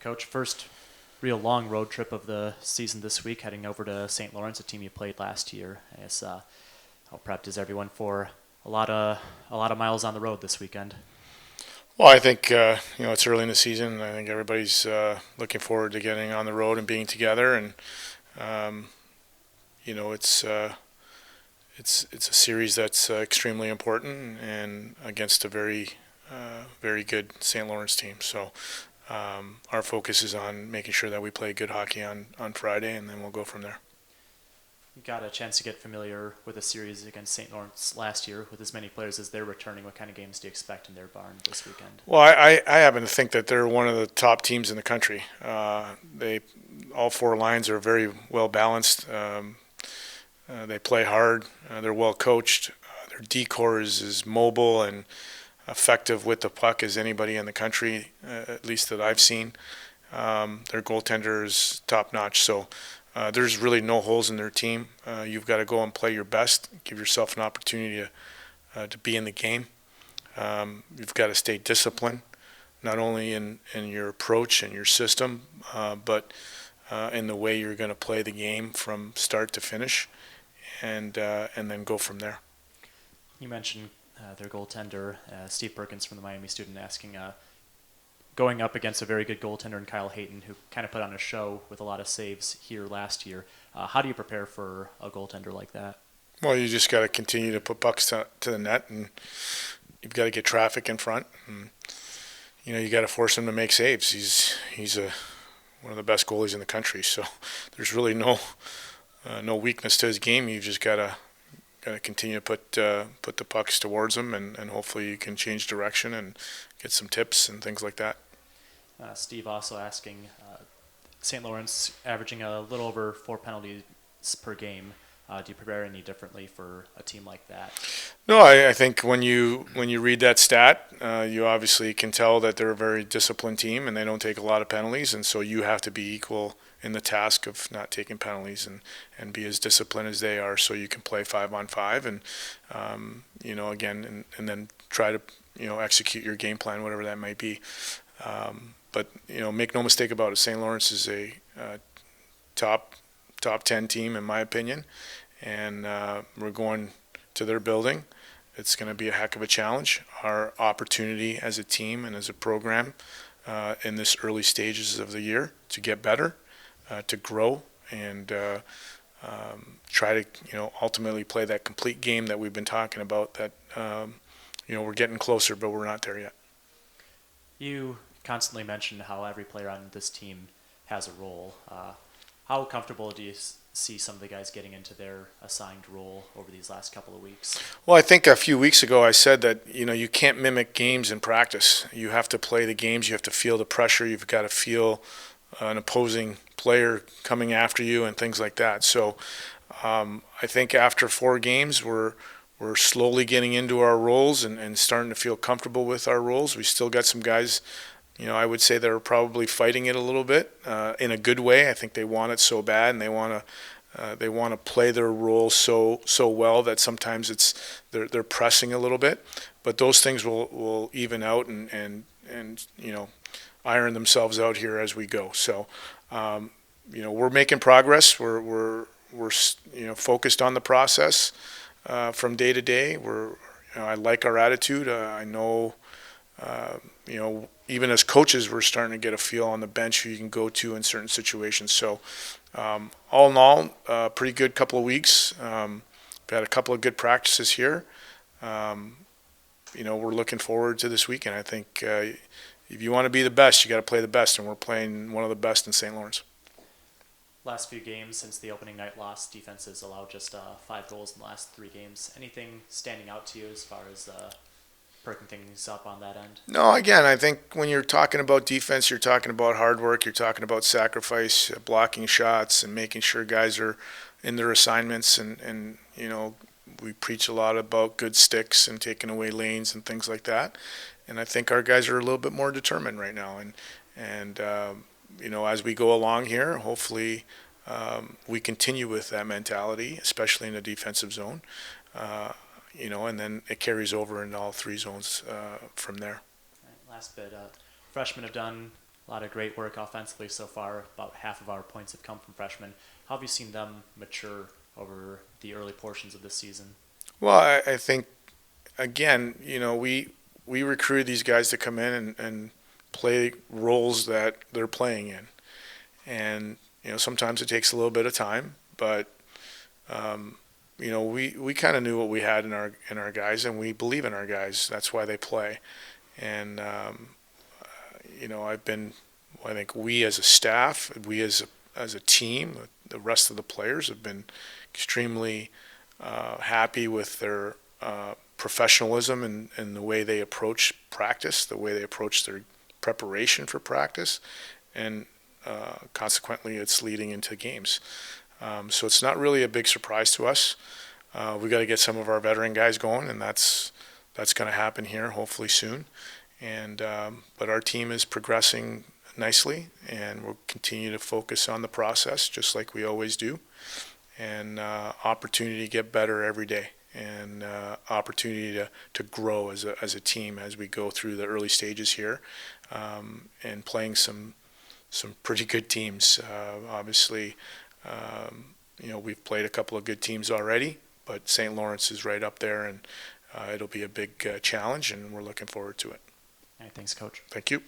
Coach, first real long road trip of the season this week, heading over to St. Lawrence, a team you played last year. I guess, how prepped is everyone for a lot of miles on the road this weekend? Well, I think it's early in the season. I think everybody's looking forward to getting on the road and being together, and um, you know it's a series that's extremely important and against a very good St. Lawrence team. So our focus is on making sure that we play good hockey on Friday, and then we'll go from there. You got a chance to get familiar with a series against St. Lawrence last year with as many players as they're returning. What kind of games do you expect in their barn this weekend? Well, I happen to think that they're one of the top teams in the country. They all four lines are very well balanced. They play hard. They're well coached. Their decor is as mobile and effective with the puck as anybody in the country, at least that I've seen. Their goaltender is top notch. So there's really no holes in their team. You've got to go and play your best, give yourself an opportunity to be in the game. You've got to stay disciplined, not only in your approach and your system, but in the way you're going to play the game from start to finish, and then go from there. You mentioned their goaltender, Steve Perkins from the Miami Student, asking, going up against a very good goaltender in Kyle Hayton, who kind of put on a show with a lot of saves here last year. How do you prepare for a goaltender like that? Well, you just got to continue to put pucks to the net, and you've got to get traffic in front. And, you got to force him to make saves. He's one of the best goalies in the country. So there's really no weakness to his game. You just gotta continue to put the pucks towards him, and hopefully you can change direction and get some tips and things like that. Steve also asking, St. Lawrence averaging a little over 4 penalties per game. Do you prepare any differently for a team like that? No, I think when you read that stat, you obviously can tell that they're a very disciplined team and they don't take a lot of penalties, and so you have to be equal in the task of not taking penalties and be as disciplined as they are, so you can play 5-on-5 and again and then try to execute your game plan, whatever that might be. But make no mistake about it, St. Lawrence is a top 10 team in my opinion, and we're going to their building. It's going to be a heck of a challenge. Our opportunity as a team and as a program in this early stages of the year to get better, to grow, and try to ultimately play that complete game that we've been talking about. That we're getting closer, but we're not there yet. You constantly mention how every player on this team has a role. How comfortable do you see some of the guys getting into their assigned role over these last couple of weeks? Well, I think a few weeks ago I said that you can't mimic games in practice. You have to play the games. You have to feel the pressure. You've got to feel an opposing player coming after you and things like that. So I think after 4 games we're slowly getting into our roles and starting to feel comfortable with our roles. We still got some guys, I would say they're probably fighting it a little bit in a good way. I think they want it so bad, and they want to play their role so well that sometimes they're pressing a little bit. But those things will even out and iron themselves out here as we go. So we're making progress. We're focused on the process from day to day. I like our attitude. I know. Even as coaches, we're starting to get a feel on the bench who you can go to in certain situations. So, all in all, pretty good couple of weeks. We've had a couple of good practices here. We're looking forward to this weekend. I think if you want to be the best, you got to play the best, and we're playing one of the best in St. Lawrence. Last few games since the opening night loss, defenses allowed just 5 goals in the last 3 games. Anything standing out to you as far as perking things up on that end? No, again, I think when you're talking about defense, you're talking about hard work, you're talking about sacrifice, blocking shots, and making sure guys are in their assignments. And we preach a lot about good sticks and taking away lanes and things like that. And I think our guys are a little bit more determined right now. And as we go along here, hopefully we continue with that mentality, especially in the defensive zone. And then it carries over into all 3 zones from there. Right, last bit, freshmen have done A lot of great work offensively so far. About half of our points have come from freshmen. How have you seen them mature over the early portions of this season? Well, I think again, we recruit these guys to come in and play roles that they're playing in, and sometimes it takes a little bit of time, but we kind of knew what we had in our guys, and we believe in our guys. That's why they play, and I think we as a staff, we as a team, the rest of the players have been extremely happy with their professionalism and the way they approach practice, the way they approach their preparation for practice, and consequently, it's leading into games. So it's not really a big surprise to us. We got to get some of our veteran guys going, and that's going to happen here hopefully soon. And but our team is progressing nicely, and we'll continue to focus on the process just like we always do, and opportunity to get better every day, and opportunity to grow as a team as we go through the early stages here, and playing some pretty good teams. Obviously, we've played a couple of good teams already, but St. Lawrence is right up there, and it'll be a big challenge, and we're looking forward to it. All right, thanks, Coach. Thank you.